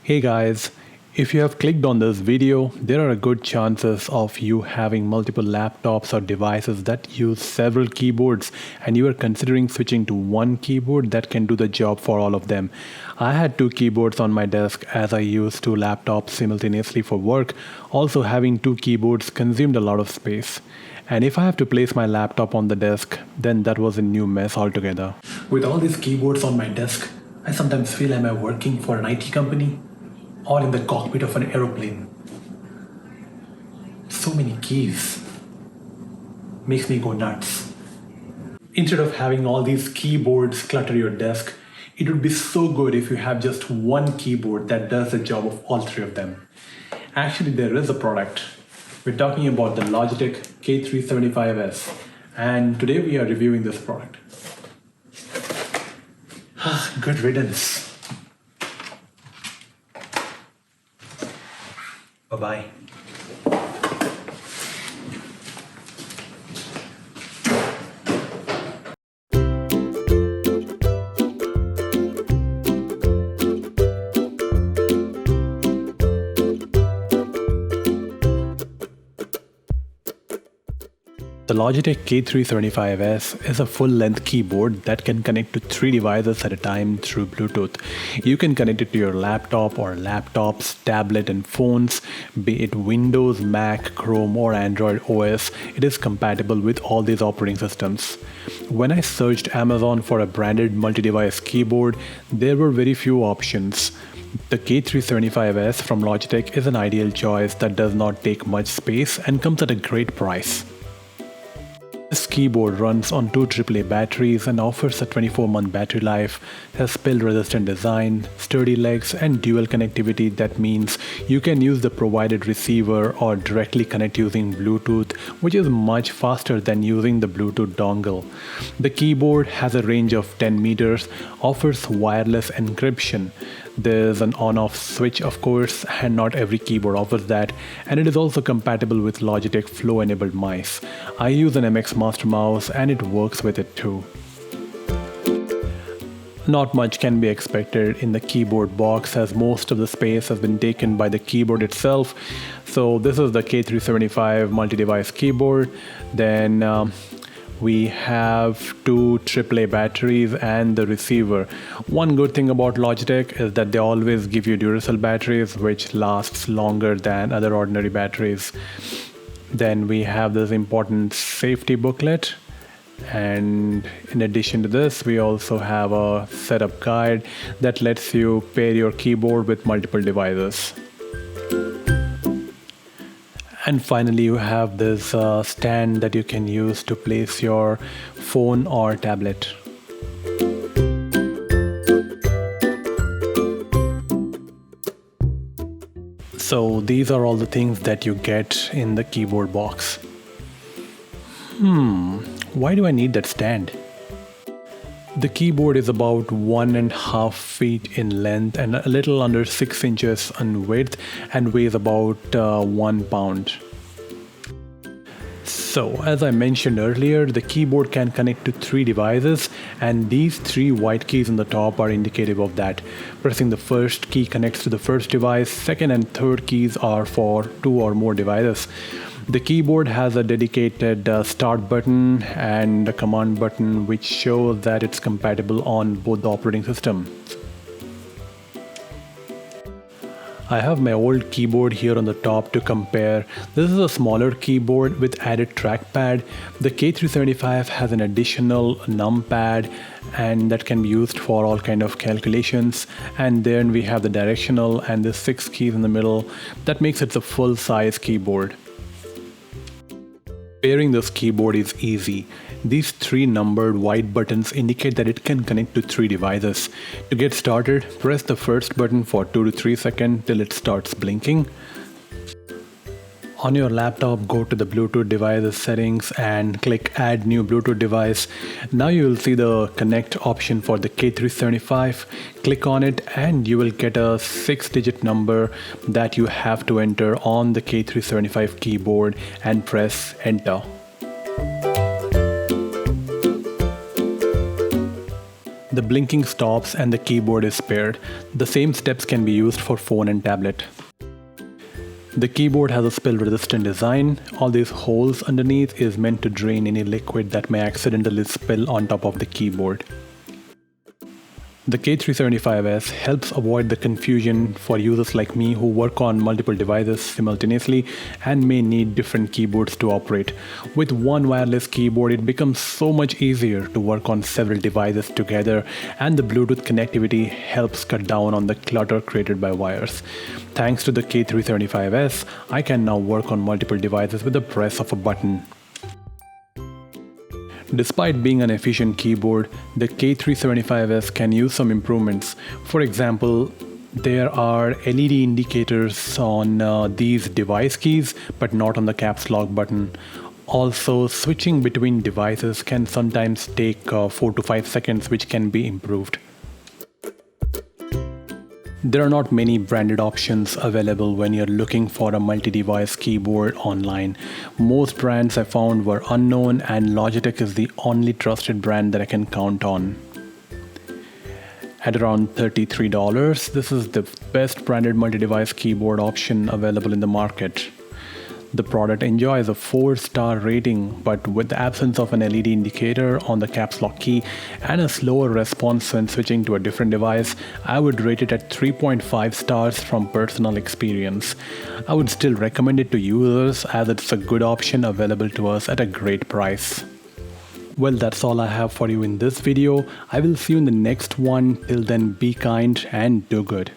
Hey guys, if you have clicked on this video, there are a good chances of you having multiple laptops or devices that use several keyboards and you are considering switching to one keyboard that can do the job for all of them. I had two keyboards on my desk as I used two laptops simultaneously for work. Also, having two keyboards consumed a lot of space. And if I have to place my laptop on the desk, then that was a new mess altogether. With all these keyboards on my desk, I sometimes feel am I working for an IT company? Or in the cockpit of an aeroplane. So many keys. Makes me go nuts. Instead of having all these keyboards clutter your desk, it would be so good if you have just one keyboard that does the job of all three of them. Actually, there is a product. We're talking about the Logitech K375s, and today we are reviewing this product. Good riddance. Bye-bye. The Logitech K375s is a full-length keyboard that can connect to three devices at a time through Bluetooth. You can connect it to your laptop or laptops, tablet and phones, be it Windows, Mac, Chrome or Android OS. It is compatible with all these operating systems. When I searched Amazon for a branded multi-device keyboard, there were very few options. The K375s from Logitech is an ideal choice that does not take much space and comes at a great price. This keyboard runs on two AAA batteries and offers a 24-month battery life, has spill-resistant design, sturdy legs and dual connectivity. That means you can use the provided receiver or directly connect using Bluetooth, which is much faster than using the Bluetooth dongle. The keyboard has a range of 10 meters, offers wireless encryption. There's an on-off switch, of course, and not every keyboard offers that, and it is also compatible with Logitech Flow-enabled mice. I use an MX Master mouse and it works with it too. Not much can be expected in the keyboard box as most of the space has been taken by the keyboard itself. So this is the K375 multi-device keyboard. Then we have two AAA batteries and the receiver. One good thing about Logitech is that they always give you Duracell batteries, which lasts longer than other ordinary batteries. Then we have this important safety booklet. And in addition to this, we also have a setup guide that lets you pair your keyboard with multiple devices. And finally, you have this stand that you can use to place your phone or tablet. So these are all the things that you get in the keyboard box. Why do I need that stand? The keyboard is about 1.5 feet in length and a little under 6 inches in width and weighs about 1 pound. So, as I mentioned earlier, the keyboard can connect to three devices, and these three white keys on the top are indicative of that. Pressing the first key connects to the first device, second and third keys are for two or more devices. The keyboard has a dedicated start button and a command button which shows that it's compatible on both the operating systems. I have my old keyboard here on the top to compare. This is a smaller keyboard with added trackpad. The K375 has an additional numpad and that can be used for all kind of calculations. And then we have the directional and the 6 keys in the middle. That makes it a full-size keyboard. Pairing this keyboard is easy. These three numbered white buttons indicate that it can connect to three devices. To get started, press the first button for 2 to 3 seconds till it starts blinking. On your laptop, go to the Bluetooth devices settings and click Add New Bluetooth Device. Now you will see the Connect option for the K375. Click on it and you will get a 6-digit number that you have to enter on the K375 keyboard and press Enter. The blinking stops and the keyboard is paired. The same steps can be used for phone and tablet. The keyboard has a spill-resistant design. All these holes underneath is meant to drain any liquid that may accidentally spill on top of the keyboard. The K375s helps avoid the confusion for users like me who work on multiple devices simultaneously and may need different keyboards to operate. With one wireless keyboard, it becomes so much easier to work on several devices together, and the Bluetooth connectivity helps cut down on the clutter created by wires. Thanks to the K375s, I can now work on multiple devices with the press of a button. Despite being an efficient keyboard, the K375s can use some improvements. For example, there are LED indicators on these device keys, but not on the caps lock button. Also, switching between devices can sometimes take 4 to 5 seconds, which can be improved. There are not many branded options available when you're looking for a multi-device keyboard online. Most brands I found were unknown, and Logitech is the only trusted brand that I can count on. At around $33, this is the best branded multi-device keyboard option available in the market. The product enjoys a 4-star rating, but with the absence of an LED indicator on the caps lock key and a slower response when switching to a different device, I would rate it at 3.5 stars from personal experience. I would still recommend it to users as it's a good option available to us at a great price. Well, that's all I have for you in this video. I will see you in the next one. Till then, be kind and do good.